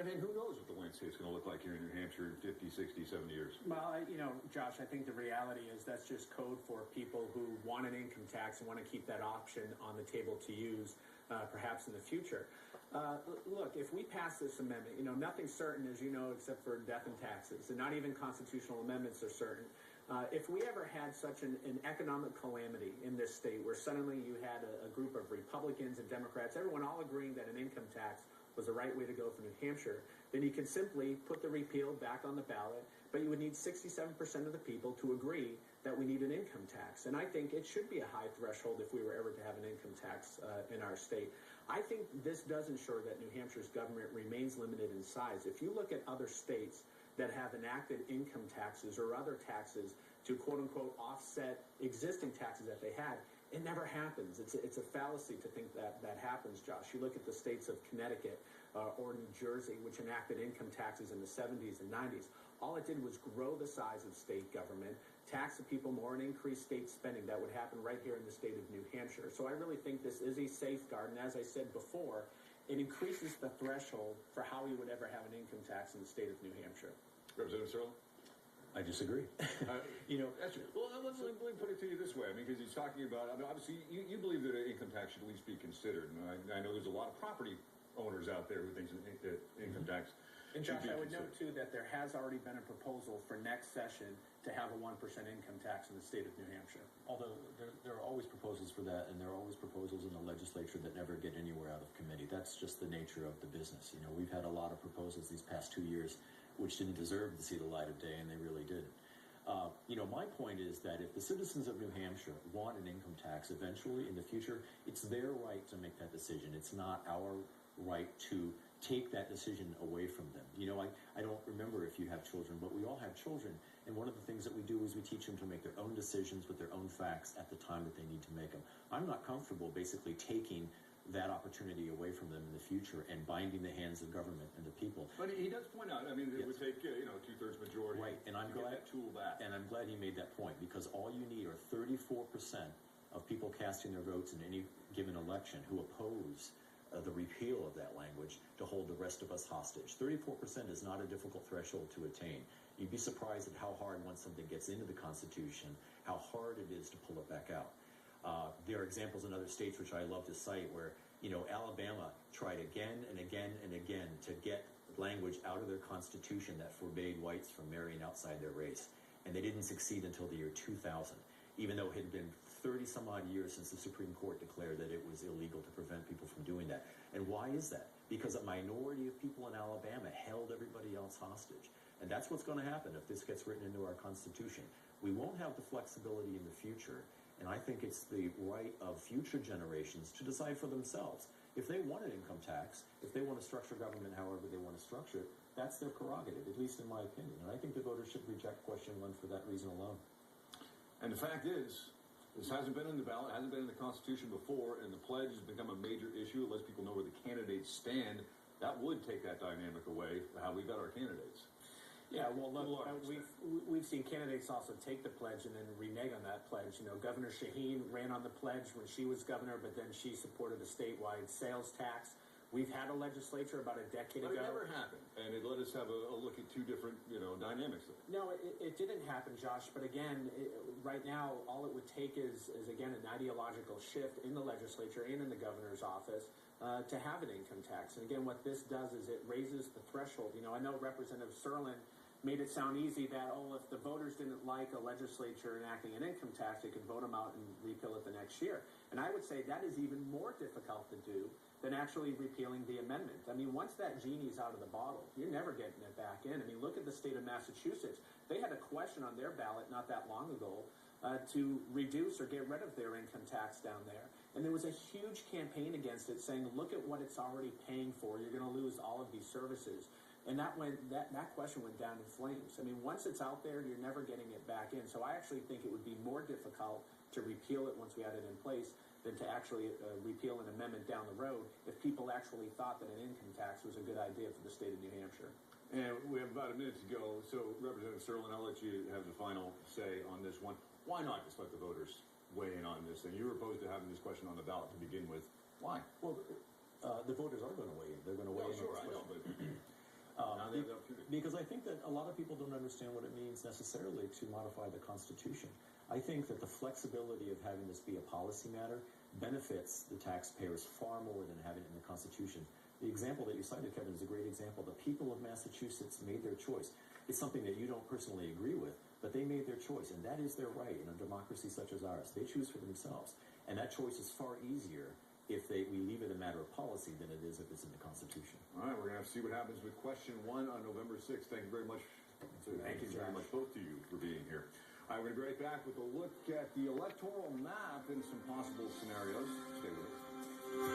and who knows what the landscape's going to look like here in New Hampshire in 50, 60, 70 years? Well, Josh, I think the reality is that's just code for people who want an income tax and want to keep that option on the table to use perhaps in the future. Look, if we pass this amendment, nothing's certain, as you know, except for death and taxes, and not even constitutional amendments are certain. If we ever had such an economic calamity in this state where suddenly you had a group of Republicans and Democrats, everyone all agreeing that an income tax was the right way to go for New Hampshire, then you can simply put the repeal back on the ballot, but you would need 67% of the people to agree that we need an income tax. And I think it should be a high threshold if we were ever to have an income tax in our state. I think this does ensure that New Hampshire's government remains limited in size. If you look at other states that have enacted income taxes or other taxes to quote-unquote offset existing taxes that they had, it never happens. It's a fallacy to think that happens, Josh. You look at the states of Connecticut or New Jersey, which enacted income taxes in the 70s and 90s. All it did was grow the size of state government, tax the people more, and increase state spending. That would happen right here in the state of New Hampshire. So I really think this is a safeguard, and as I said before, it increases the threshold for how we would ever have an income tax in the state of New Hampshire. Representative Sterling? I disagree. That's true. Well, let me put it to you this way. Because he's talking about, obviously, you believe that an income tax should at least be considered. And I know there's a lot of property owners out there who think that income tax and Josh, I would note, too, that there has already been a proposal for next session to have a 1% income tax in the state of New Hampshire. Although there are always proposals for that, and there are always proposals in the legislature that never get anywhere out of committee. That's just the nature of the business. We've had a lot of proposals these past 2 years which didn't deserve to see the light of day, and they really didn't. My point is that if the citizens of New Hampshire want an income tax eventually in the future, it's their right to make that decision. It's not our right to take that decision away from them. I don't remember if you have children, but we all have children. And one of the things that we do is we teach them to make their own decisions with their own facts at the time that they need to make them. I'm not comfortable basically taking that opportunity away from them in the future and binding the hands of government and the people. But he does point out, it would take, two-thirds majority right. And I'm glad that tool back. And I'm glad he made that point, because all you need are 34% of people casting their votes in any given election who oppose the repeal of that language to hold the rest of us hostage. 34% is not a difficult threshold to attain. You'd be surprised at how hard, once something gets into the Constitution, how hard it is to pull it back out. There are examples in other states which I love to cite where, Alabama tried again and again and again to get language out of their Constitution that forbade whites from marrying outside their race. And they didn't succeed until the year 2000, even though it had been 30 some odd years since the Supreme Court declared that it was illegal to prevent people from doing that. And why is that? Because a minority of people in Alabama held everybody else hostage. And that's what's going to happen if this gets written into our Constitution. We won't have the flexibility in the future. And I think it's the right of future generations to decide for themselves. If they want an income tax, if they want to structure government however they want to structure it, that's their prerogative, at least in my opinion. And I think the voters should reject question 1 for that reason alone. And the fact is, this hasn't been in the ballot, hasn't been in the Constitution before, and the pledge has become a major issue. It lets people know where the candidates stand. That would take that dynamic away, how we got our candidates. Yeah, well, look, we've seen candidates also take the pledge and then renege on that pledge. Governor Shaheen ran on the pledge when she was governor, but then she supported a statewide sales tax. We've had a legislature about a decade ago. It never happened, and it let us have a look at two different, dynamics of it. No, it didn't happen, Josh. But again, right now, all it would take is again, an ideological shift in the legislature and in the governor's office to have an income tax. And again, what this does is it raises the threshold. I know Representative Serlin made it sound easy that, if the voters didn't like a legislature enacting an income tax, they could vote them out and repeal it the next year. And I would say that is even more difficult to do than actually repealing the amendment. Once that genie's out of the bottle, you're never getting it back in. Look at the state of Massachusetts. They had a question on their ballot not that long ago to reduce or get rid of their income tax down there. And there was a huge campaign against it saying, look at what it's already paying for. You're going to lose all of these services. And that question went down in flames. Once it's out there, you're never getting it back in. So I actually think it would be more difficult to repeal it once we had it in place than to actually repeal an amendment down the road if people actually thought that an income tax was a good idea for the state of New Hampshire. And we have about a minute to go. So, Representative Serlin, I'll let you have the final say on this one. Why not just let the voters weigh in on this thing? You were opposed to having this question on the ballot to begin with. Why? Well, the voters are going to weigh in. They're going to weigh in. Sure, I know, but Because I think that a lot of people don't understand what it means necessarily to modify the Constitution. I think that the flexibility of having this be a policy matter benefits the taxpayers far more than having it in the Constitution. The example that you cited, Kevin, is a great example. The people of Massachusetts made their choice. It's something that you don't personally agree with, but they made their choice, and that is their right in a democracy such as ours. They choose for themselves, and that choice is far easier if we leave it a matter of policy than it is if it's in the Constitution. All right, we're going to have to see what happens with question 1 on November 6th. Thank you very much. Thank you very much, both of you, for being here. All right, we're going to be right back with a look at the electoral map and some possible scenarios. Stay with us.